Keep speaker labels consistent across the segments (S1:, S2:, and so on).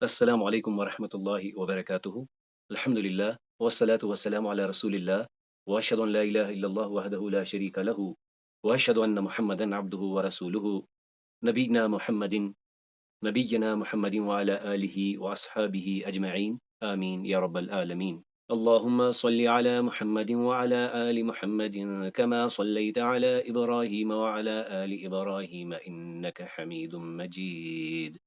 S1: السلام علیکم ورحمۃ اللہ وبرکاتہ۔ الحمد للہ والصلاة والسلام علی رسول اللہ واشهد ان لا الہ الا اللہ وحدہ لا شریک لہ واشهد ان محمدا عبدہ ورسولہ نبینا محمد نبینا محمد وعلی آلہ واصحابہ اجمعین آمین یا رب العالمین۔ اللہم صل علی محمد وعلی آل محمد كما صلیت علی ابراہیم وعلی آل ابراہیم انک حمید مجید۔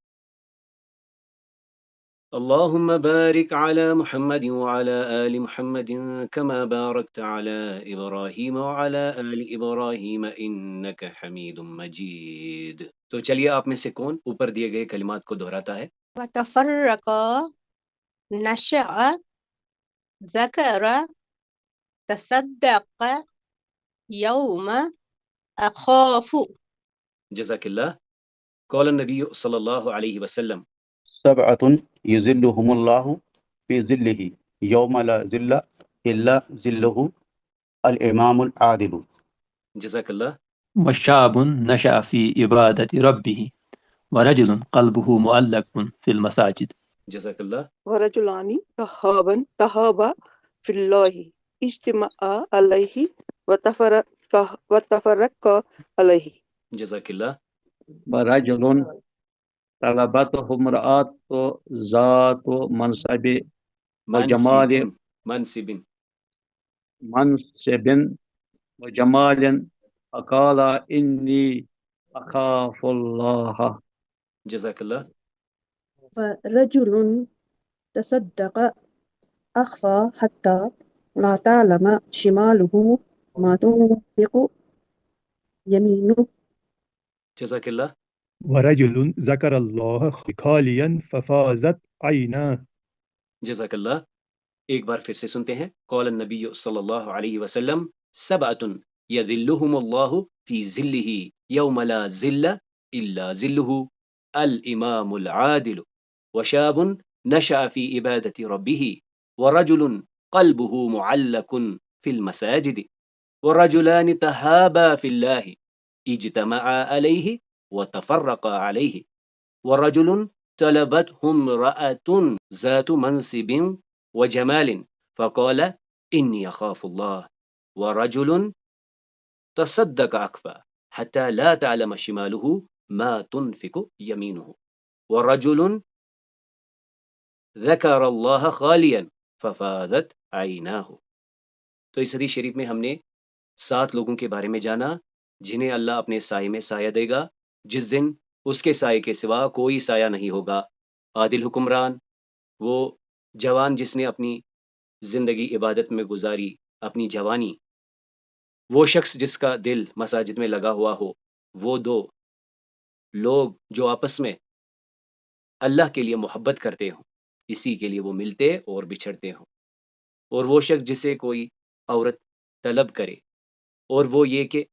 S1: اللهم بارك على محمد وعلى آل محمد كما باركت على إبراهيم وعلى آل إبراهيم إنك حميد مجيد۔ تو چلیے آپ میں سے کون اوپر دیے گئے کلمات کو دہراتا ہے؟
S2: وتفرق نشأ ذكر تصدق يوم أخاف
S1: جزاک اللہ۔ قول النبی صلی اللہ علیہ وسلم
S3: سبعۃ یظلہم اللہ فی ظلہ یوم لا ظل الا ظلہ الامام العادل۔
S1: جزاک اللہ۔
S4: وشاب نشأ في عبادة ربه ورجل قلبه معلق في المساجد۔
S1: جزاک اللہ۔
S5: ورجلان تحابا في الله اجتمعا عليه وتفرقا عليه۔
S1: جزاک اللہ۔
S6: ورجل طلبته امرأة ذات منصب وجمال
S1: منصب
S6: وجمال فقال إني أخاف الله۔
S1: جزاک اللہ۔
S7: فرجل تصدق أخفى حتى لا تعلم شماله ما تنفق يمينه۔
S1: جزاک اللہ۔
S8: ورجل ذكر الله خاليا ففازت عيناه۔
S1: جزاک اللہ۔ ایک بار پھر سے سنتے ہیں۔ قول النبی صلی اللہ علیہ وسلم سبعۃ یظلہم اللہ فی ظلہ یوم لا ظل الا ظلہ الامام العادل وشاب نشأ فی عبادۃ ربہ ورجل قلبہ معلق فی المساجد ورجلان تحابا فی اللہ اجتمعا علیہ وتفرقا علیہ ورجل طلبته امرأة ذات منصب وجمال فقال إني أخاف الله ورجل تصدق أكفى حتى لا تعلم شماله ما تنفق يمينه ورجل ذكر الله خاليا ففاضت عيناه۔ تو اس حدیث شریف میں ہم نے 7 لوگوں کے بارے میں جانا جنہیں اللہ اپنے سائے میں سایہ دے گا جس دن اس کے سائے کے سوا کوئی سایہ نہیں ہوگا۔ عادل حکمران، وہ جوان جس نے اپنی زندگی عبادت میں گزاری، اپنی جوانی، وہ شخص جس کا دل مساجد میں لگا ہوا ہو، وہ 2 لوگ جو آپس میں اللہ کے لیے محبت کرتے ہوں، اسی کے لیے وہ ملتے اور بچھڑتے ہوں، اور وہ شخص جسے کوئی عورت طلب کرے اور وہ یہ کہ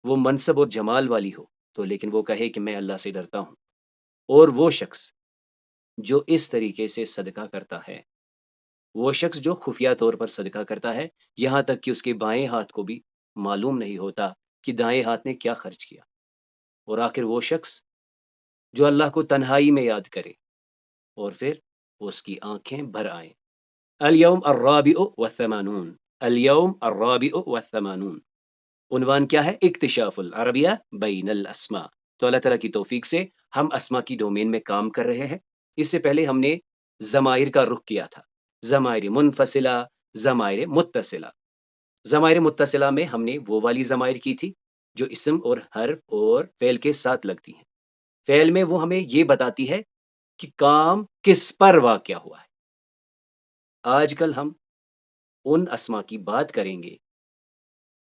S1: وہ منصب اور جمال والی ہو تو لیکن وہ کہے کہ میں اللہ سے ڈرتا ہوں، اور وہ شخص جو اس طریقے سے صدقہ کرتا ہے، وہ شخص جو خفیہ طور پر صدقہ کرتا ہے یہاں تک کہ اس کے بائیں ہاتھ کو بھی معلوم نہیں ہوتا کہ دائیں ہاتھ نے کیا خرچ کیا، اور آخر وہ شخص جو اللہ کو تنہائی میں یاد کرے اور پھر اس کی آنکھیں بھر آئیں۔ اليوم الرابع والثمانون، اليوم الرابع والثمانون، عنوان کیا ہے؟ اکتشاف العربیہ بین الاسماء۔ تو اللہ تعالیٰ کی توفیق سے ہم اسماء کی ڈومین میں کام کر رہے ہیں۔ اس سے پہلے ہم نے ضمائر کا رخ کیا تھا، ضمائر منفصلہ، ضمائر متصلہ۔ ضمائر متصلہ میں ہم نے وہ والی ضمائر کی تھی جو اسم اور حرف اور فعل کے ساتھ لگتی ہیں۔ فعل میں وہ ہمیں یہ بتاتی ہے کہ کام کس پر واقع ہوا ہے۔ آج کل ہم ان اسماء کی بات کریں گے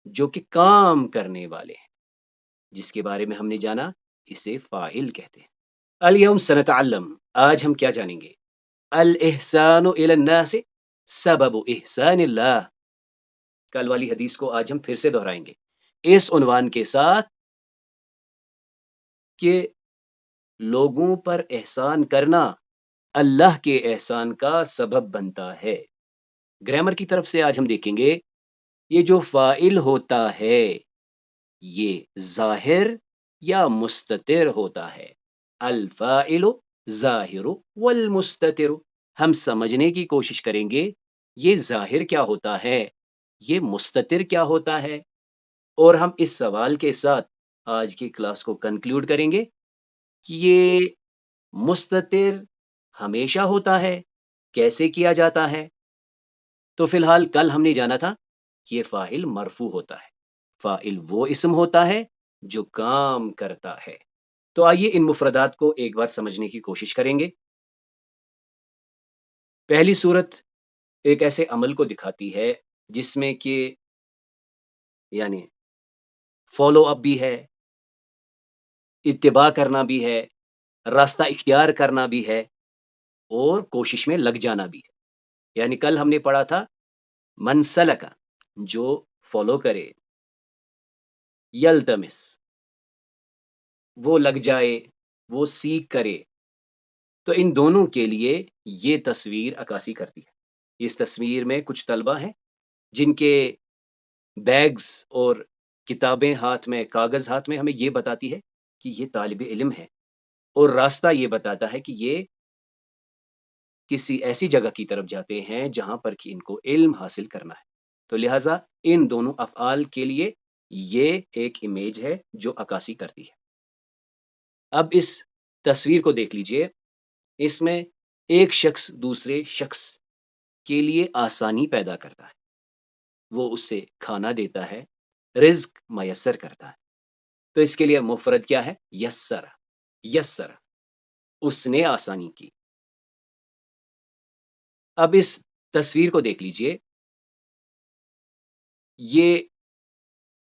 S1: جو کہ کام کرنے والے ہیں، جس کے بارے میں ہم نے جانا اسے فاعل کہتے ہیں۔ اليوم سنتعلم، آج ہم کیا جانیں گے؟ الاحسان الی الناس سبب احسان اللہ۔ کل والی حدیث کو آج ہم پھر سے دہرائیں گے اس عنوان کے ساتھ کہ لوگوں پر احسان کرنا اللہ کے احسان کا سبب بنتا ہے۔ گرامر کی طرف سے آج ہم دیکھیں گے یہ جو فاعل ہوتا ہے یہ ظاہر یا مستتر ہوتا ہے۔ الفاعل ظاہر والمستتر، ہم سمجھنے کی کوشش کریں گے یہ ظاہر کیا ہوتا ہے، یہ مستتر کیا ہوتا ہے، اور ہم اس سوال کے ساتھ آج کی کلاس کو کنکلوڈ کریں گے کہ یہ مستتر ہمیشہ ہوتا ہے، کیسے کیا جاتا ہے۔ تو فی الحال کل ہم نے جانا تھا کہ یہ فاعل مرفوع ہوتا ہے، فاعل وہ اسم ہوتا ہے جو کام کرتا ہے۔ تو آئیے ان مفردات کو ایک بار سمجھنے کی کوشش کریں گے۔ پہلی صورت ایک ایسے عمل کو دکھاتی ہے جس میں کہ یعنی فالو اپ بھی ہے، اتباع کرنا بھی ہے، راستہ اختیار کرنا بھی ہے، اور کوشش میں لگ جانا بھی ہے۔ یعنی کل ہم نے پڑھا تھا من سلک، جو فالو کرے، یلتمس، وہ لگ جائے، وہ سیکھ کرے۔ تو ان دونوں کے لیے یہ تصویر عکاسی کرتی ہے۔ اس تصویر میں کچھ طلبہ ہیں جن کے بیگز اور کتابیں ہاتھ میں، کاغذ ہاتھ میں، ہمیں یہ بتاتی ہے کہ یہ طالب علم ہے، اور راستہ یہ بتاتا ہے کہ یہ کسی ایسی جگہ کی طرف جاتے ہیں جہاں پر کہ ان کو علم حاصل کرنا ہے۔ تو لہٰذا ان دونوں افعال کے لیے یہ ایک امیج ہے جو عکاسی کرتی ہے۔ اب اس تصویر کو دیکھ لیجئے، اس میں ایک شخص دوسرے شخص کے لیے آسانی پیدا کرتا ہے، وہ اسے کھانا دیتا ہے، رزق میسر کرتا ہے۔ تو اس کے لیے مفرد کیا ہے؟ یسر، یسر، اس نے آسانی کی۔ اب اس تصویر کو دیکھ لیجئے، یہ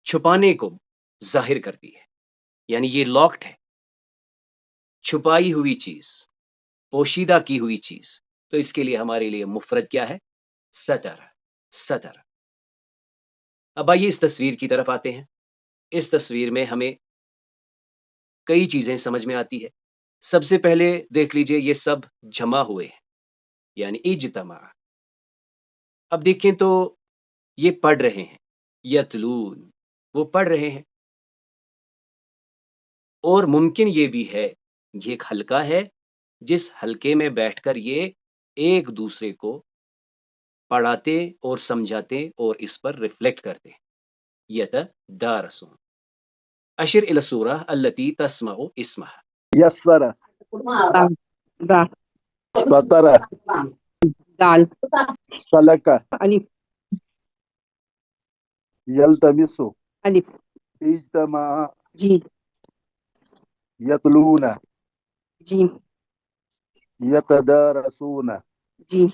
S1: چھپانے کو ظاہر کرتی ہے، یعنی یہ لاکڈ ہے، چھپائی ہوئی چیز، پوشیدہ کی ہوئی چیز۔ تو اس کے لیے ہمارے لیے مفرد کیا ہے؟ ستر، ستر۔ اب آئیے اس تصویر کی طرف آتے ہیں۔ اس تصویر میں ہمیں کئی چیزیں سمجھ میں آتی ہے۔ سب سے پہلے دیکھ لیجئے یہ سب جمع ہوئے ہیں، یعنی اجتماع۔ اب دیکھیں تو یہ پڑھ رہے ہیں، یتلون، وہ پڑھ رہے ہیں۔ اور ممکن یہ بھی ہے، یہ ایک حلقہ ہے جس حلقے میں بیٹھ کر یہ ایک دوسرے کو پڑھاتے اور سمجھاتے اور اس پر ریفلیکٹ کرتے ہیں۔ یتدارسون۔ اشر الی السورہ التي تسمع اسمها۔
S9: يسر،
S7: دا
S9: سطر،
S7: دال
S9: سلك،
S7: ألف
S9: يلتمس،
S7: ألف
S9: اجتمع،
S7: جيم
S9: يتلون،
S7: جيم
S9: يتدارسون۔
S7: جيم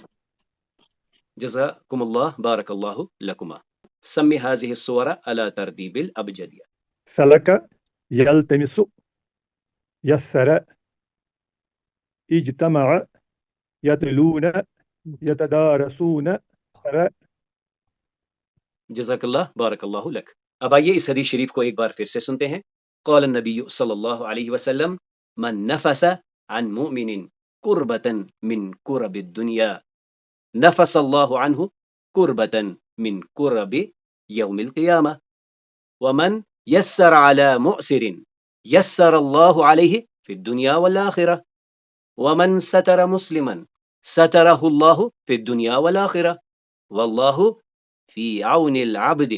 S1: جزاکم اللہ، بارک اللہ لکما۔ سمی هذه الصور على ترتیب الابجدیہ۔
S8: سلك، يلتمس، يسر، اجتمع، يتلون، يتدارسون،
S1: جزاک اللہ، بارک اللہ لک۔ اب آئیے اس حدیث شریف کو ایک بار پھر سے سنتے ہیں۔ قال النبی صلی اللہ علیہ وسلم من نفس عن مؤمن کربتا من کرب الدنیا نفس اللہ عنہ کربتا من کرب یوم القیامہ ومن یسر علی مؤسر یسر اللہ علیہ فی الدنیا والآخرہ ومن ستر مسلما سترہ اللہ فی الدنیا والآخرہ واللہ فی عون العبد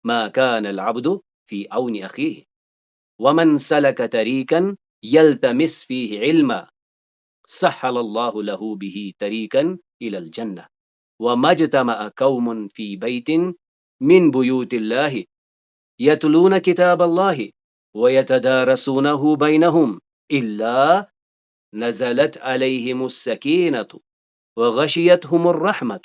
S1: ما كان العبد في عون أخيه ومن سلك طريقا يلتمس فيه علما سهل الله له به طريقا إلى الجنة وما اجتمع قوم في بيت من بيوت الله يتلون كتاب الله ويتدارسونه بينهم إلا نزلت عليهم السكينة وغشيتهم الرحمة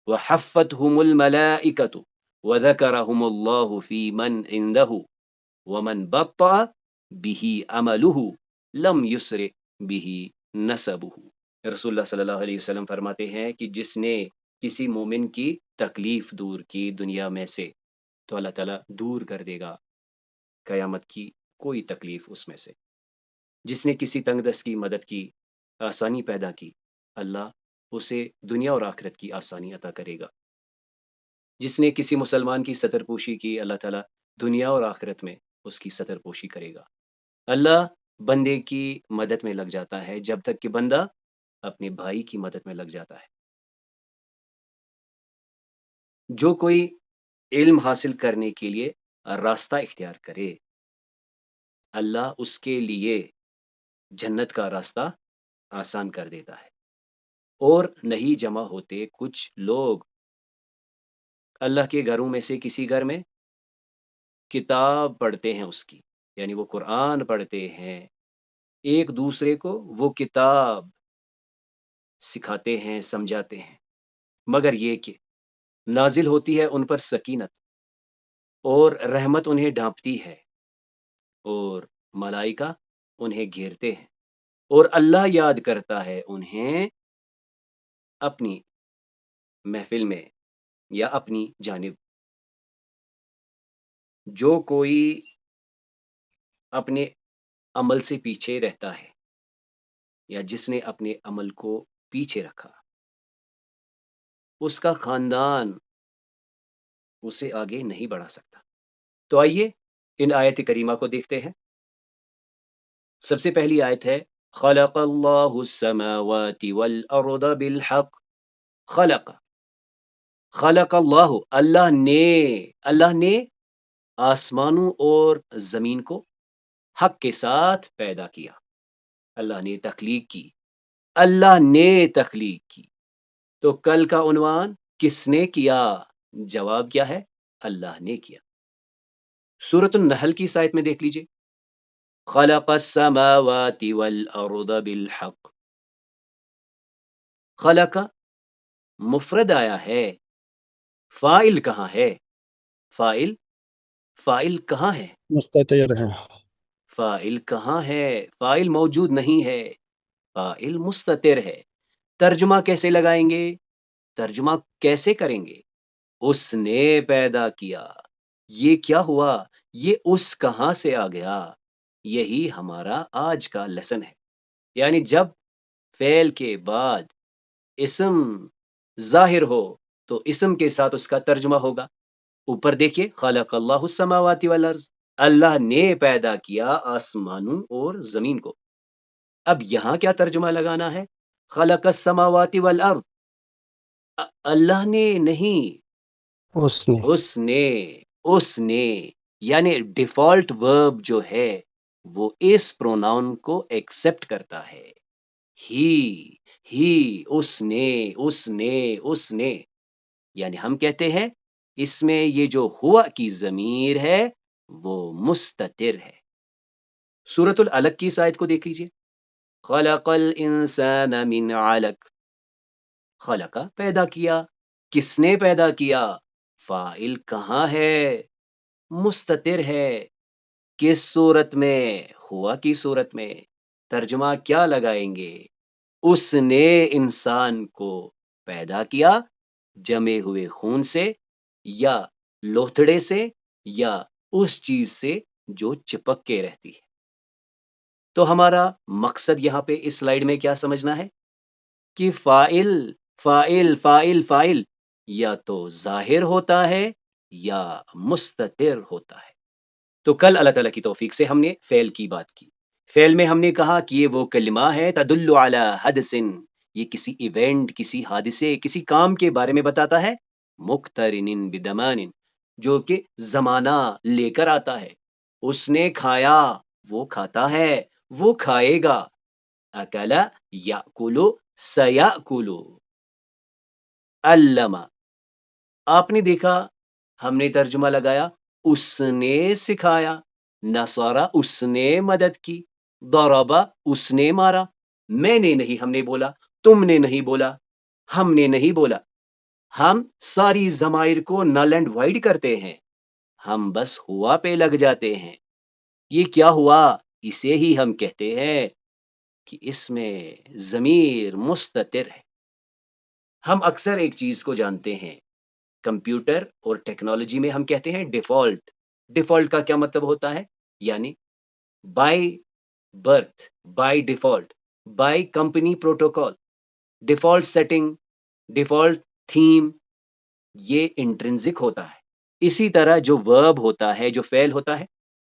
S1: وحفتهم الملائكة وذكرهم الله في من عنده ومن بطأ به عمله لم يسرع به نسبه۔ رسول اللہ صلی اللہ علیہ وسلم فرماتے ہیں کہ جس نے کسی مومن کی تکلیف دور کی دنیا میں سے تو اللہ تعالیٰ دور کر دے گا قیامت کی کوئی تکلیف اس میں سے۔ جس نے کسی تنگ دست کی مدد کی، آسانی پیدا کی، اللہ اسے دنیا اور آخرت کی آسانی عطا کرے گا۔ جس نے کسی مسلمان کی ستر پوشی کی، اللہ تعالیٰ دنیا اور آخرت میں اس کی ستر پوشی کرے گا۔ اللہ بندے کی مدد میں لگ جاتا ہے جب تک کہ بندہ اپنے بھائی کی مدد میں لگ جاتا ہے۔ جو کوئی علم حاصل کرنے کے لیے راستہ اختیار کرے، اللہ اس کے لیے جنت کا راستہ آسان کر دیتا ہے۔ اور نہیں جمع ہوتے کچھ لوگ اللہ کے گھروں میں سے کسی گھر میں کتاب پڑھتے ہیں اس کی، یعنی وہ قرآن پڑھتے ہیں، ایک دوسرے کو وہ کتاب سکھاتے ہیں، سمجھاتے ہیں، مگر یہ کہ نازل ہوتی ہے ان پر سکینت اور رحمت انہیں ڈھانپتی ہے، اور ملائکہ انہیں گھیرتے ہیں، اور اللہ یاد کرتا ہے انہیں اپنی محفل میں یا اپنی جانب۔ جو کوئی اپنے عمل سے پیچھے رہتا ہے یا جس نے اپنے عمل کو پیچھے رکھا، اس کا خاندان اسے آگے نہیں بڑھا سکتا۔ تو آئیے ان آیت کریمہ کو دیکھتے ہیں۔ سب سے پہلی آیت ہے خلق اللہ السماوات والارض بالحق۔ خلق اللہ نے آسمانوں اور زمین کو حق کے ساتھ پیدا کیا۔ اللہ نے تخلیق کی، اللہ نے تخلیق کی۔ تو کل کا عنوان کس نے کیا؟ جواب کیا ہے؟ اللہ نے کیا۔ سورۃ النحل کی آیت میں دیکھ لیجئے، خلق السماوات والارض بالحق۔ خلق مفرد آیا ہے، فاعل کہاں ہے؟ فاعل کہاں ہے؟
S10: مستتر ہے۔
S1: فاعل کہاں ہے؟ فاعل موجود نہیں ہے، فاعل مستتر ہے۔ ترجمہ کیسے لگائیں گے؟ ترجمہ کیسے کریں گے؟ اس نے پیدا کیا۔ یہ کیا ہوا؟ یہ اس کہاں سے آ گیا؟ یہی ہمارا آج کا لیسن ہے۔ یعنی جب فعل کے بعد اسم ظاہر ہو تو اسم کے ساتھ اس کا ترجمہ ہوگا۔ اوپر دیکھیے، خلق اللہ السماوات والارض، اللہ نے پیدا کیا آسمانوں اور زمین کو۔ اب یہاں کیا ترجمہ لگانا ہے؟ خلق السماوات والارض، اللہ نے نہیں، اس نے یعنی ڈیفالٹ ورب جو ہے وہ اس پروناؤن کو ایکسپٹ کرتا ہے۔ ہی، اس نے، یعنی ہم کہتے ہیں اس میں یہ جو ہوا کی ضمیر ہے وہ مستتر ہے۔ سورۃ العلق کی آیت کو دیکھ لیجئے، خلق الانسان من علق۔ خلق پیدا کیا، کس نے پیدا کیا؟ فاعل کہاں ہے؟ مستتر ہے۔ کس صورت میں؟ ہوا کی صورت میں۔ ترجمہ کیا لگائیں گے؟ اس نے انسان کو پیدا کیا جمے ہوئے خون سے یا لوتھڑے سے یا اس چیز سے جو چپک کے رہتی ہے۔ تو ہمارا مقصد یہاں پہ اس سلائیڈ میں کیا سمجھنا ہے کہ فاعل یا تو ظاہر ہوتا ہے یا مستتر ہوتا ہے۔ تو کل اللہ تعالیٰ کی توفیق سے ہم نے فعل کی بات کی۔ فعل میں ہم نے کہا کہ یہ وہ کلمہ ہے تدل علی حدث، یہ کسی ایونٹ، کسی حادثے، کسی کام کے بارے میں بتاتا ہے، مقترن بدمان، جو کہ زمانہ لے کر آتا ہے۔ اس نے کھایا، وہ کھاتا ہے، وہ کھائے گا۔ اکل یاکل سیاکل۔ علم، آپ نے دیکھا، ہم نے ترجمہ لگایا اس نے سکھایا۔ نصارہ، اس نے مدد کی۔ ضربہ، اس نے مارا۔ میں نے نہیں، ہم نے بولا۔ تم نے نہیں بولا، ہم نے نہیں بولا۔ ہم ساری ضمائر کو نل اینڈ وائڈ کرتے ہیں، ہم بس ہوا پہ لگ جاتے ہیں۔ یہ کیا ہوا؟ اسے ہی ہم کہتے ہیں کہ اس میں ضمیر مستتر ہے۔ ہم اکثر ایک چیز کو جانتے ہیں، کمپیوٹر اور ٹیکنالوجی میں ہم کہتے ہیں ڈیفالٹ۔ ڈیفالٹ کا کیا مطلب ہوتا ہے؟ یعنی by birth, by default, by company protocol, default setting, default theme, یہ انٹرنزک ہوتا ہے۔ اسی طرح جو ورب ہوتا ہے، جو فعل ہوتا ہے،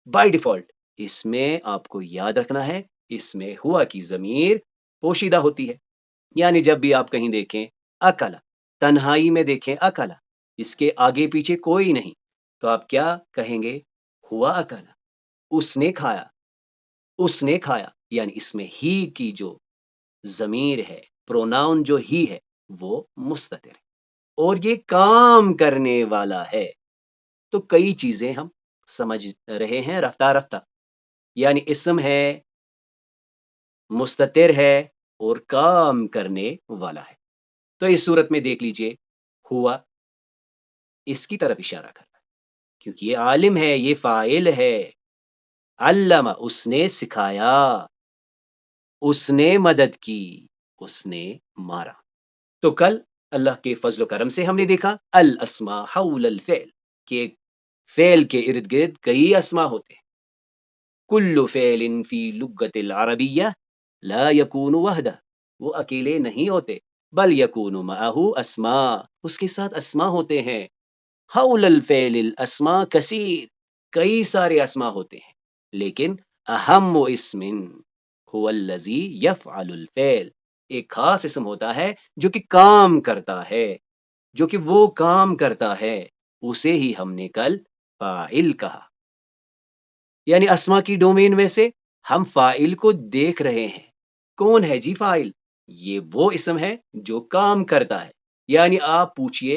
S1: بائی ڈیفالٹ اس میں آپ کو یاد رکھنا ہے، اس میں ہوا کی ضمیر پوشیدہ ہوتی ہے. یعنی جب بھی آپ کہیں دیکھیں اکلا، تنہائی میں دیکھیں اکلا، اس کے آگے پیچھے کوئی نہیں، تو آپ کیا کہیں گے؟ ہوا اکلا، اس نے کھایا، اس نے کھایا. یعنی اس میں ہی کی جو ضمیر ہے، پروناؤن جو ہی ہے، وہ مستتر ہے اور یہ کام کرنے والا ہے. تو کئی چیزیں ہم سمجھ رہے ہیں رفتہ رفتہ. یعنی اسم ہے، مستتر ہے اور کام کرنے والا ہے. تو اس صورت میں دیکھ لیجئے ہوا اس کی طرف اشارہ کر رہا ہے کیونکہ یہ عالم ہے، یہ فاعل ہے. علم، اس نے سکھایا، اس نے مدد کی، اس نے مارا. تو کل اللہ کے فضل و کرم سے ہم نے دیکھا الاسماء حول الفعل، کہ ایک فعل کے ارد گرد کئی اسما ہوتے ہیں. کل فعل فی لغت العربیہ لا یکون وحدہ، وہ اکیلے نہیں ہوتے، بل یکون معہ اسماء، اس کے ساتھ اسما ہوتے ہیں. حول الفعل الاسماء کثیر، کئی سارے اسما ہوتے ہیں، لیکن اہم اسم هو الذی یفعل الفعل، ایک خاص اسم ہوتا ہے جو کہ کام کرتا ہے، جو کہ وہ کام کرتا ہے، اسے ہی ہم نے کل فاعل کہا. یعنی اسما کی ڈومین میں سے ہم فاعل کو دیکھ رہے ہیں. کون ہے جی فاعل؟ یہ وہ اسم ہے جو کام کرتا ہے. یعنی آپ پوچھئے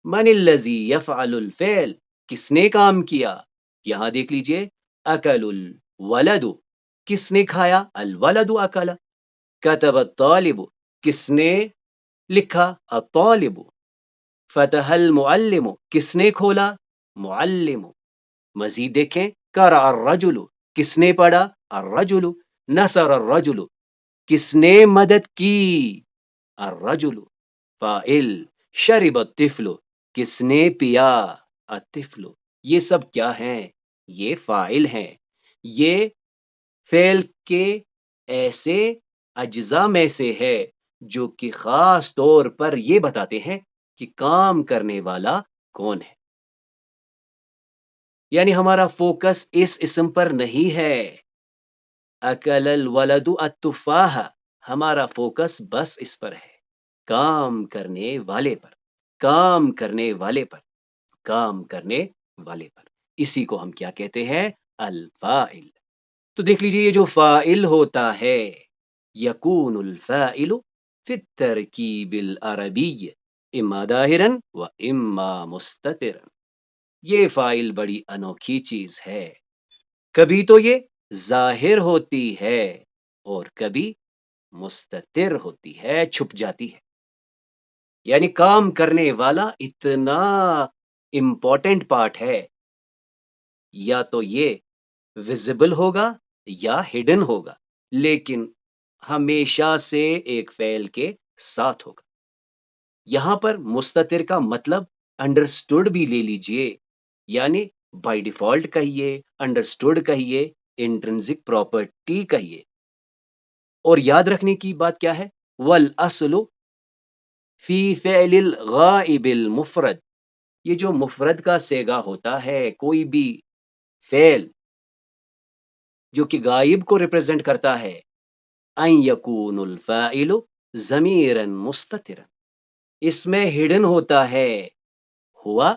S1: من الذی یفعل الفعل، کس نے کام کیا؟ یہاں دیکھ لیجئے اکل الولد، کس نے کھایا؟ الولد اکل. کتب الطالب، کس نے لکھا؟ الطالب. فتح المعلم، کس نے کھولا؟ معلم. مزید دیکھیں قرأ الرجل، کس نے پڑھا؟ الرجل. نصر الرجل، کس نے مدد کی؟ الرجل. فاعل. شرب الطفل، کس نے پیا؟ الطفل. یہ سب کیا ہیں؟ یہ فاعل ہیں. یہ فعل کے ایسے اجزاء میں سے ہے جو کہ خاص طور پر یہ بتاتے ہیں کہ کام کرنے والا کون ہے. یعنی ہمارا فوکس اس اسم پر نہیں ہے اکل الولد التفاح، ہمارا فوکس بس اس پر ہے، کام کرنے والے پر، کام کرنے والے پر، کام کرنے والے پر. اسی کو ہم کیا کہتے ہیں؟ الفاعل. تو دیکھ لیجئے یہ جو فاعل ہوتا ہے، یکون الفاعل فی الترکیب العربی اما ظاہرا و اما مستترا. یہ فاعل بڑی انوکھی چیز ہے، کبھی تو یہ ظاہر ہوتی ہے اور کبھی مستتر ہوتی ہے، چھپ جاتی ہے. یعنی کام کرنے والا اتنا امپورٹنٹ پارٹ ہے، یا تو یہ ویزیبل ہوگا یا ہڈن ہوگا، لیکن ہمیشہ سے ایک فعل کے ساتھ ہوگا. یہاں پر مستتر کا مطلب انڈرسٹوڈ بھی لے لیجئے، یعنی بائی ڈیفالٹ کہیے، انڈرسٹوڈ کہیے، انٹرنزک پراپرٹی کہیے. اور یاد رکھنے کی بات کیا ہے؟ والاصل فی فعل الغائب المفرد، یہ جو مفرد کا صیغہ ہوتا ہے، کوئی بھی فعل جو کہ غائب کو ریپرزینٹ کرتا ہے، ان یکون الفاعل ضمیرا مستترا، اس میں ہڈن ہوتا ہے ہوا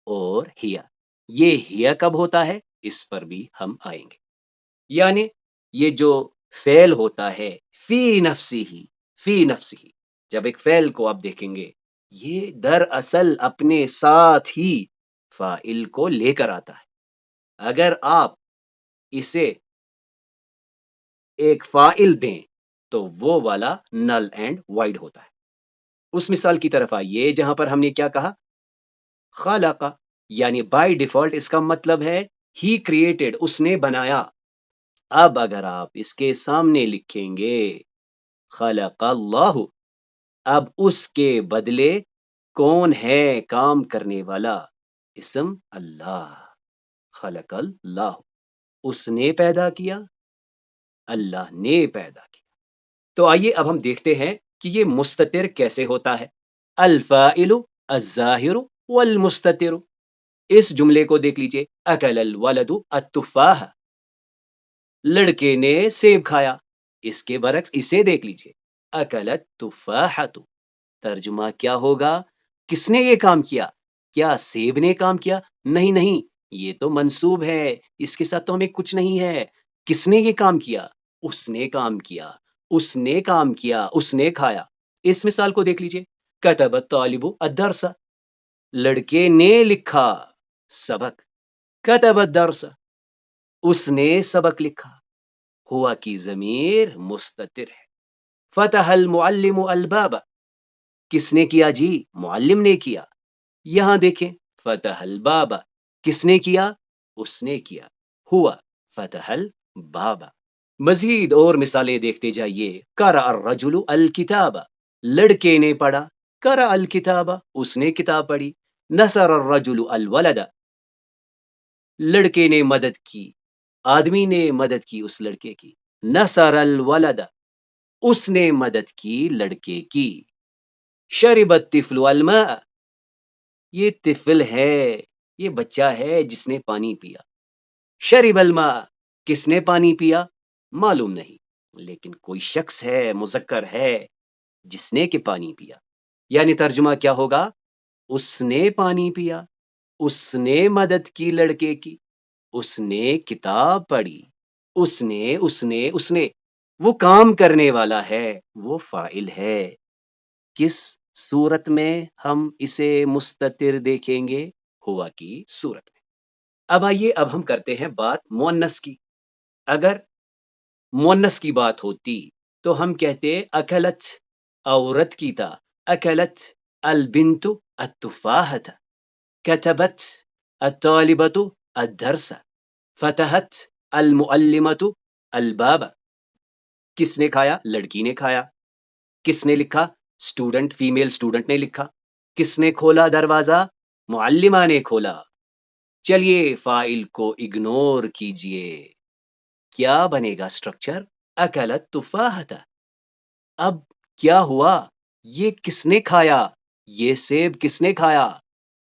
S1: اور ہیا. یہ ہیا کب ہوتا ہے؟ اس پر بھی ہم آئیں گے. یعنی یہ جو فعل ہوتا ہے فی نفسی ہی، فی نفسی ہی، جب ایک فعل کو آپ دیکھیں گے یہ دراصل اپنے ساتھ ہی فاعل کو لے کر آتا ہے. اگر آپ اسے ایک فاعل دیں تو وہ والا نل اینڈ وائڈ ہوتا ہے. اس مثال کی طرف آئیے جہاں پر ہم نے کیا کہا؟ خلق، یعنی بائی ڈیفالٹ اس کا مطلب ہے ہی کریٹڈ، اس نے بنایا. اب اگر آپ اس کے سامنے لکھیں گے خلق اللہ، اب اس کے بدلے کون ہے کام کرنے والا؟ اسم اللہ. خلق اللہ، اس نے پیدا کیا، اللہ نے پیدا کیا. تو آئیے اب ہم دیکھتے ہیں کہ یہ مستتر کیسے ہوتا ہے. الفاعل الظاہر والمستتر، اس جملے کو دیکھ لیجئے، اکل الولد التفاح، لڑکے نے سیب کھایا. اس کے برعکس اسے دیکھ لیجئے، اکلت تفاحت. ترجمہ کیا ہوگا؟ کس نے یہ کام کیا؟ کیا سیب نے کام کیا؟ نہیں نہیں، یہ تو منسوب ہے، اس کے ساتھ تو ہمیں کچھ نہیں ہے. کس نے یہ کام کیا؟ اس نے کام کیا، اس نے کام کیا، اس نے کھایا. اس مثال کو دیکھ لیجئے، کتب الطالب الدرس، لڑکے نے لکھا سبق. کتب الدرس، اس نے سبق لکھا. ہوا کی ضمیر مستتر ہے. فتح المعلم الباب، کس نے کیا جی؟ معلم نے کیا. یہاں دیکھیں، فتح الباب، کس نے کیا؟ اس نے کیا. ہوا فتح الباب. مزید اور مثالیں دیکھتے جائیے. قرأ الرجل الکتاب، لڑکے نے پڑھا. قرأ الکتاب، اس نے کتاب پڑھی. نصر الرجل الولد، لڑکے نے مدد کی، آدمی نے مدد کی اس لڑکے کی. نصر الولد، اس نے مدد کی لڑکے کی. شرب الطفل الماء، یہ طفل ہے، یہ بچہ ہے جس نے پانی پیا. شرب الماء، کس نے پانی پیا؟ معلوم نہیں، لیکن کوئی شخص ہے، مذکر ہے، جس نے کہ پانی پیا. یعنی ترجمہ کیا ہوگا؟ اس نے پانی پیا، اس نے مدد کی لڑکے کی، اس نے کتاب پڑھی. اس نے وہ کام کرنے والا ہے، وہ فاعل ہے. کس صورت میں ہم اسے مستتر دیکھیں گے؟ ہوا کی صورت میں. اب آئیے، اب ہم کرتے ہیں بات مؤنث کی. اگر مؤنث کی بات ہوتی تو ہم کہتے اکلت، عورت کی تھا، اکلت البنت التفاحة، كتبت الطالبة الدرس، فتحت المعلمة الباب. کس نے کھایا؟ لڑکی نے کھایا. کس نے لکھا؟ اسٹوڈنٹ، فیمیل اسٹوڈنٹ نے لکھا. کس نے کھولا دروازہ؟ معلمہ نے کھولا. چلیے فاعل کو اگنور کیجئے. کیا بنے گا اسٹرکچر؟ اکلت تفاحة. اب کیا ہوا؟ یہ کس نے کھایا؟ یہ سیب کس نے کھایا؟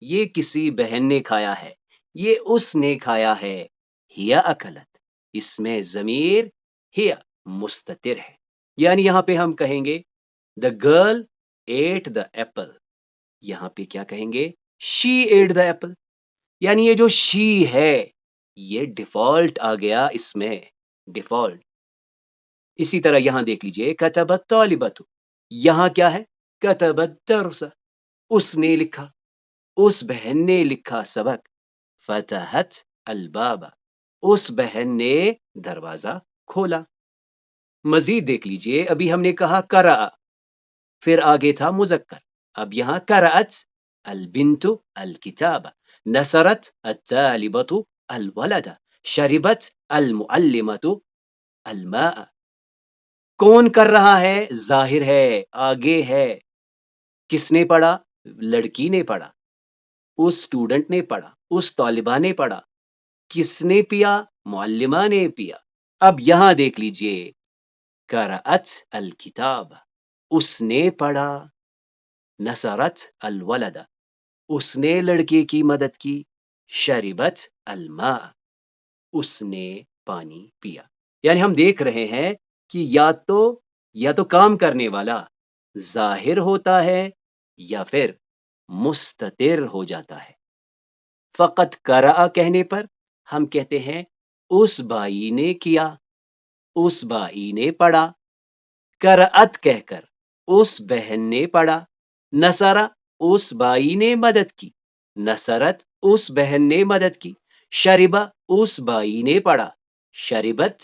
S1: یہ کسی بہن نے کھایا ہے، یہ اس نے کھایا ہے. ہیا اکلت، اس میں ضمیر ہیا مستتر ہے. یعنی یہاں پہ ہم کہیں گے the girl ate the apple. یہاں پہ کیا کہیں گے؟ she ate the apple. یعنی یہ جو she ہے یہ ڈیفالٹ آ گیا اس میں، ڈیفالٹ. اسی طرح یہاں دیکھ لیجئے، كتب الطالبة، یہاں کیا ہے؟ كتب الدرس، اس نے لکھا، اس بہن نے لکھا سبق. فتحت الباب، اس بہن نے دروازہ کھولا. مزید دیکھ لیجئے، ابھی ہم نے کہا قرأ، پھر آگے تھا مذکر. اب یہاں قرأت البنت الکتاب، نصرت الطالبة الولد، شربت المعلمة الماء. کون کر رہا ہے؟ ظاہر ہے، آگے ہے. کس نے پڑھا؟ لڑکی نے پڑھا، اس اسٹوڈنٹ نے پڑھا، اس طالبہ نے پڑھا. کس نے پیا؟ معلمہ نے پیا. اب یہاں دیکھ لیجئے، قرأت الکتاب، اس نے پڑھا. نصرت الولد، اس نے لڑکے کی مدد کی. شربت الماء، اس نے پانی پیا. یعنی ہم دیکھ رہے ہیں کہ یا تو کام کرنے والا ظاہر ہوتا ہے یا پھر مستتر ہو جاتا ہے. فقط قرأ کہنے پر ہم کہتے ہیں اس بھائی نے کیا، اس بھائی نے پڑھا. قرأت کہہ کر اس بہن نے پڑھا. نصرہ، اس بھائی نے مدد کی. نصرت، اس بہن نے مدد کی. شربہ، اس بھائی نے پڑھا. شربت،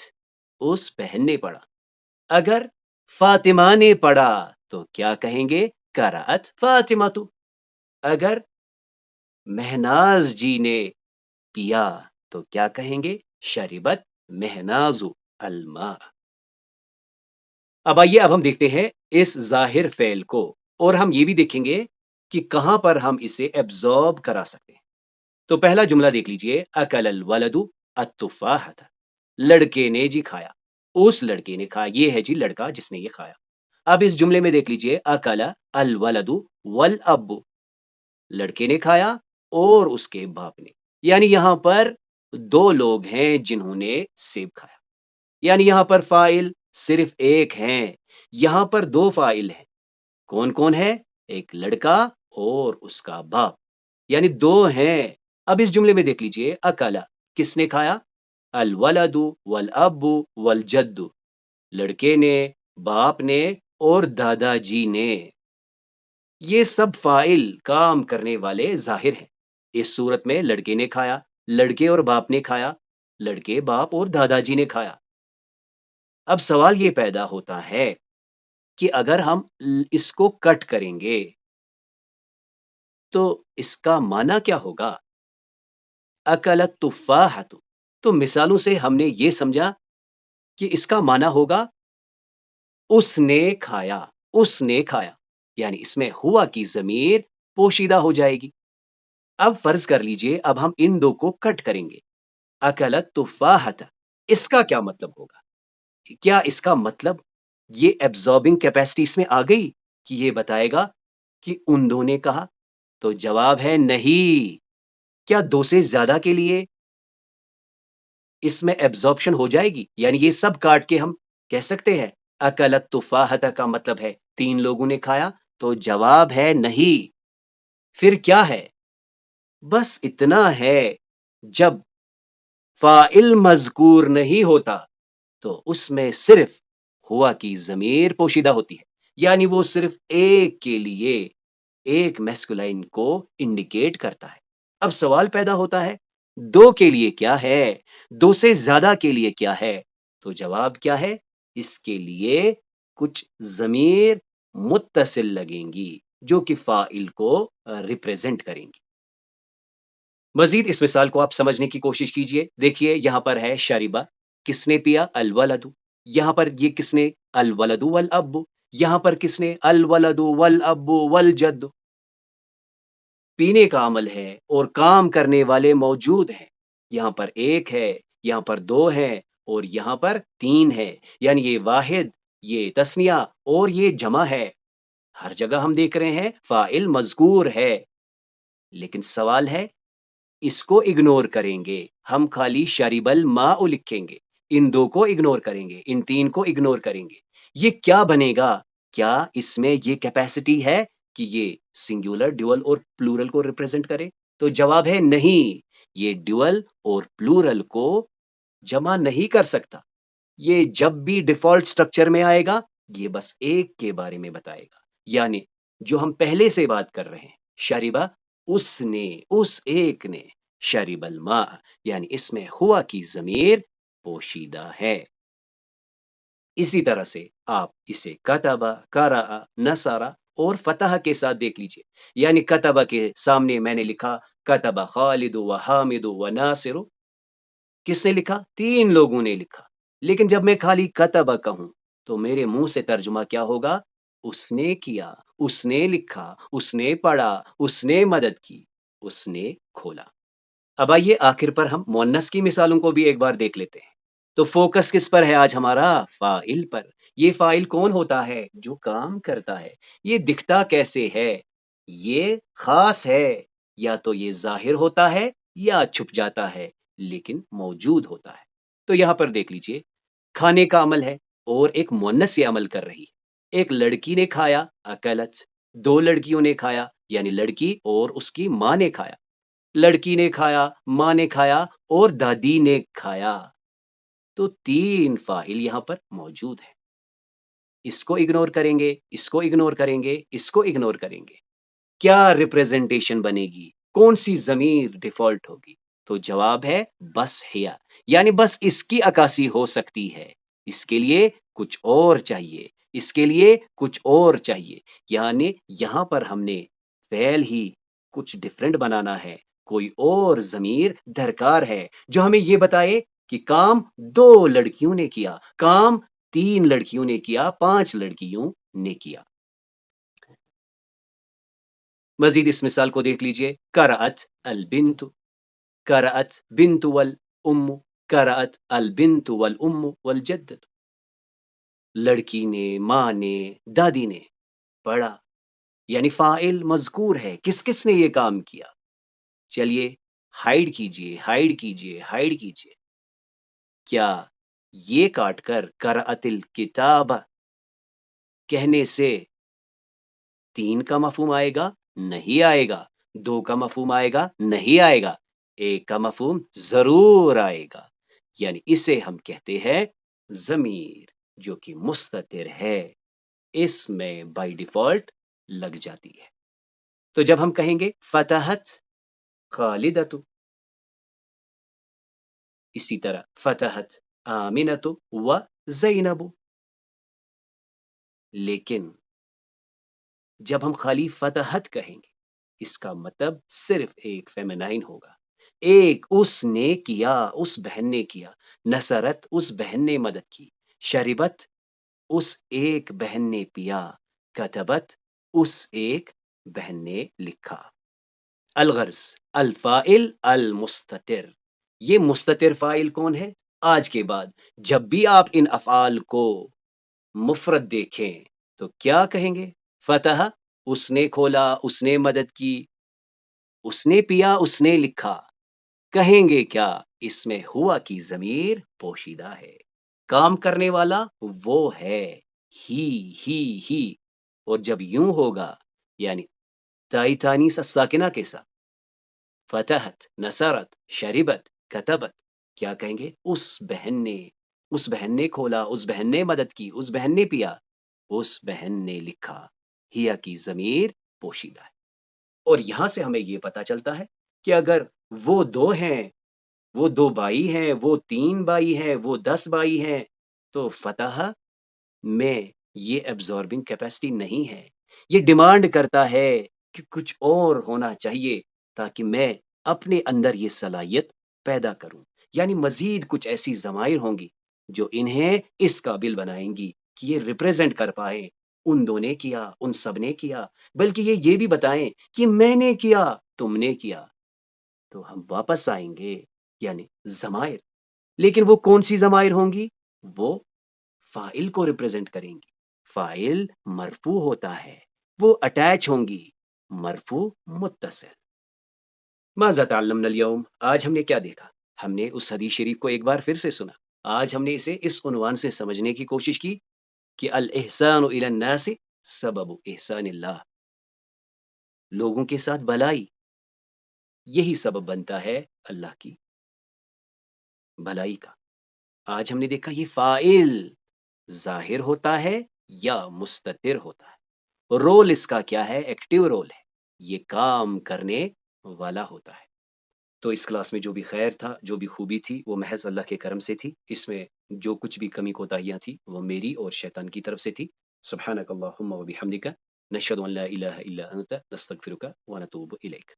S1: اس بہن نے پڑھا. اگر فاطمہ نے پڑھا تو کیا کہیں گے؟ قرأت فاطمہ. اگر مہناز جی نے پیا تو کیا کہیں گے؟ شربت مہناز الماء. اب آئیے، اب ہم دیکھتے ہیں اس ظاہر فعل کو، اور ہم یہ بھی دیکھیں گے کہ کہاں پر ہم اسے ایبزارب کرا سکتے ہیں. تو پہلا جملہ دیکھ لیجئے، اکل الولد التفاحة، لڑکے نے جی کھایا، اس لڑکے نے کھایا. یہ ہے جی لڑکا جس نے یہ کھایا. اب اس جملے میں دیکھ لیجئے، اکل الولد والاب، لڑکے نے کھایا اور اس کے باپ نے. یعنی یہاں پر دو لوگ ہیں جنہوں نے سیب کھایا. یعنی یہاں پر فاعل صرف ایک ہیں، یہاں پر دو فاعل ہیں. کون کون ہے؟ ایک لڑکا اور اس کا باپ، یعنی دو ہیں. اب اس جملے میں دیکھ لیجئے، اکلا کس نے کھایا؟ الولد والاب والجد، لڑکے نے، باپ نے اور دادا جی نے. یہ سب فاعل کام کرنے والے ظاہر ہیں. اس صورت میں لڑکے نے کھایا، لڑکے اور باپ نے کھایا، لڑکے، باپ اور دادا جی نے کھایا. اب سوال یہ پیدا ہوتا ہے کہ اگر ہم اس کو کٹ کریں گے تو اس کا معنی کیا ہوگا؟ اکلت تفاحت، تو مثالوں سے ہم نے یہ سمجھا کہ اس کا معنی ہوگا اس نے کھایا، اس نے کھایا، یعنی اس میں ہوا کی ضمیر پوشیدہ ہو جائے گی. اب فرض کر لیجئے اب ہم ان دو کو کٹ کریں گے. اکلت تفاحت، اس کا کیا مطلب ہوگا؟ کیا اس کا مطلب یہ ایبزاربنگ کیپیسٹی اس میں آ گئی کہ یہ بتائے گا کہ ان دو نے کہا؟ تو جواب ہے نہیں. کیا دو سے زیادہ کے لیے اس میں ایبزارپشن ہو جائے گی؟ یعنی یہ سب کاٹ کے ہم کہہ سکتے ہیں اکلت تفاحت کا مطلب ہے تین لوگوں نے کھایا؟ تو جواب ہے نہیں. پھر کیا ہے؟ بس اتنا ہے، جب فاعل مذکور نہیں ہوتا تو اس میں صرف ہوا کی ضمیر پوشیدہ ہوتی ہے، یعنی وہ صرف ایک کے لیے، ایک میسکولائن کو انڈیکیٹ کرتا ہے. اب سوال پیدا ہوتا ہے دو کے لیے کیا ہے، دو سے زیادہ کے لیے کیا ہے؟ تو جواب کیا ہے؟ اس کے لیے کچھ ضمیر متصل لگیں گی جو کہ فاعل کو ریپریزنٹ کریں گی. مزید اس مثال کو آپ سمجھنے کی کوشش کیجئے. دیکھیے یہاں پر ہے شریبہ، کس نے پیا؟ الولد. یہاں پر یہ کس نے؟ الولد والاب. یہاں پر کس نے؟ الولد والاب والجد. پینے کا عمل ہے اور کام کرنے والے موجود ہیں. یہاں پر ایک ہے، یہاں پر دو ہیں اور یہاں پر تین ہے. یعنی یہ واحد، یہ تثنیہ اور یہ جمع ہے. ہر جگہ ہم دیکھ رہے ہیں فاعل مذکور ہے. لیکن سوال ہے اس کو اگنور کریں گے، ہم خالی شریب الماء لکھیں گے، ان دو کو اگنور کریں گے، ان تین کو اگنور کریں گے. یہ کیا بنے گا؟ کیا اس میں یہ کیپیسٹی ہے کہ یہ سنگولر، ڈیول اور پلورل کو ریپریزنٹ کرے؟ تو جواب ہے نہیں. یہ ڈیول اور پلورل کو جمع نہیں کر سکتا. یہ جب بھی ڈیفالٹ سٹرکچر میں آئے گا یہ بس ایک کے بارے میں بتائے گا. یعنی جو ہم پہلے سے بات کر رہے ہیں، شریبہ اس نے، اس ایک نے، شریب الماء یعنی اس میں ہوا کی ضمیر پوشیدہ ہے. اسی طرح سے آپ اسے کتبہ، قرأ، نصر اور فتح کے ساتھ دیکھ لیجئے. یعنی کتبہ کے سامنے میں نے لکھا کتبہ خالد و حامد و ناصر. کس نے لکھا؟ تین لوگوں نے لکھا. لیکن جب میں خالی کتبہ کہوں تو میرے منہ سے ترجمہ کیا ہوگا؟ اس نے کیا، اس نے لکھا، اس نے پڑھا، اس نے مدد کی، اس نے کھولا. اب آئیے آخر پر ہم مؤنث کی مثالوں کو بھی ایک بار دیکھ لیتے ہیں. تو فوکس کس پر ہے آج ہمارا؟ فاعل پر. یہ فاعل کون ہوتا ہے؟ جو کام کرتا ہے. یہ دکھتا کیسے ہے؟ یہ خاص ہے، یا تو یہ ظاہر ہوتا ہے یا چھپ جاتا ہے لیکن موجود ہوتا ہے. تو یہاں پر دیکھ لیجئے کھانے کا عمل ہے اور ایک مؤنث یہ عمل کر رہی ہے. ایک لڑکی نے کھایا، اکلت. دو لڑکیوں نے کھایا، یعنی لڑکی اور اس کی ماں نے کھایا. لڑکی نے کھایا، ماں نے کھایا اور دادی نے کھایا. تو تین فاعل یہاں پر موجود ہیں. اس کو اگنور کریں گے، اس کو اگنور کریں گے، اس کو اگنور کریں گے. کیا ریپریزنٹیشن بنے گی؟ کون سی ضمیر ڈیفالٹ ہوگی؟ تو جواب ہے بس ہیا، یعنی بس اس کی عکاسی ہو سکتی ہے. اس کے لیے کچھ اور چاہیے، اس کے لیے کچھ اور چاہیے. یعنی یہاں پر ہم نے فعل ہی کچھ ڈیفرنٹ بنانا ہے. کوئی اور ضمیر درکار ہے جو ہمیں یہ بتائے کہ کام دو لڑکیوں نے کیا، کام تین لڑکیوں نے کیا، پانچ لڑکیوں نے کیا. مزید اس مثال کو دیکھ لیجئے. قرأت البنت، قرأت بنت والام، قرأت البنت والام والجدۃ. لڑکی نے، ماں نے، دادی نے پڑھا. یعنی فاعل مذکور ہے، کس کس نے یہ کام کیا؟ چلیے ہائڈ کیجئے، ہائڈ کیجئے، ہائڈ کیجئے. کیا یہ کاٹ کر قرأت الکتاب کہنے سے 3 کا مفہوم آئے گا؟ نہیں آئے گا. 2 کا مفہوم آئے گا؟ نہیں آئے گا. 1 کا مفہوم ضرور آئے گا. یعنی اسے ہم کہتے ہیں ضمیر جو کہ مستتر ہے، اس میں بائی ڈیفالٹ لگ جاتی ہے. تو جب ہم کہیں گے فتحت خالدۃ، اسی طرح فتحت آمنۃ و زینب، لیکن جب ہم خالی فتحت کہیں گے اس کا مطلب صرف ایک فیمینائن ہوگا. ایک اس نے کیا، اس بہن نے کیا. نصرت اس بہن نے مدد کی. شربت اس ایک بہن نے پیا. کتبت اس ایک بہن نے لکھا. الغرض الفاعل المستتر. یہ مستتر فاعل کون ہے؟ آج کے بعد جب بھی آپ ان افعال کو مفرد دیکھیں تو کیا کہیں گے؟ فتح اس نے کھولا، اس نے مدد کی. اس نے پیا، اس نے لکھا. کہیں گے کیا؟ اس میں ہوا کی ضمیر پوشیدہ ہے. کام کرنے والا وہ ہے ہی. اور جب یوں ہوگا یعنی تائی تانیث الساکنہ کے ساتھ فتحت، نصرت، شربت، کتبت، کیا کہیں گے؟ اس بہن نے کھولا، اس بہن نے مدد کی، اس بہن نے پیا، اس بہن نے لکھا. ہیا کی ضمیر پوشیدہ ہے. اور یہاں سے ہمیں یہ پتا چلتا ہے کہ اگر وہ 2 ہیں، وہ 2 بائی ہیں، وہ 3 بائی ہیں، وہ 10 بائی ہیں، تو فتح میں یہ ایبزاربنگ کیپیسٹی نہیں ہے. یہ ڈیمانڈ کرتا ہے کہ کچھ اور ہونا چاہیے تاکہ میں اپنے اندر یہ صلاحیت پیدا کروں. یعنی مزید کچھ ایسی ضمائر ہوں گی جو انہیں اس قابل بنائیں گی کہ یہ ریپریزنٹ کر پائیں ان 2 نے کیا، ان سب نے کیا، بلکہ یہ بھی بتائیں کہ میں نے کیا، تم نے کیا. تو ہم واپس آئیں گے یعنی ضمائر. لیکن وہ کون سی ضمائر ہوں گی؟ وہ فاعل کو ریپریزنٹ کریں گی. فاعل مرفوع ہوتا ہے، وہ اٹیچ ہوں گی. مرفوع متصل. ماذا تعلمنا اليوم؟ آج ہم نے کیا دیکھا؟ ہم نے اس حدیث شریف کو ایک بار پھر سے سنا. آج ہم نے اسے اس عنوان سے سمجھنے کی کوشش کی کہ الاحسان الی الناس سبب احسان اللہ. لوگوں کے ساتھ بھلائی یہی سبب بنتا ہے اللہ کی بھلائی کا. آج ہم نے دیکھا یہ فاعل ظاہر ہوتا ہے یا مستتر ہوتا ہے. رول اس کا کیا ہے؟ ایکٹیو رول ہے. یہ کام کرنے والا ہوتا ہے. تو اس کلاس میں جو بھی خیر تھا، جو بھی خوبی تھی، وہ محض اللہ کے کرم سے تھی. اس میں جو کچھ بھی کمی کوتاہیاں تھی وہ میری اور شیطان کی طرف سے تھی. سبحانک اللہم و بحمدک نشہد ان لا الہ الا انت نستغفرک و نتوب الیک.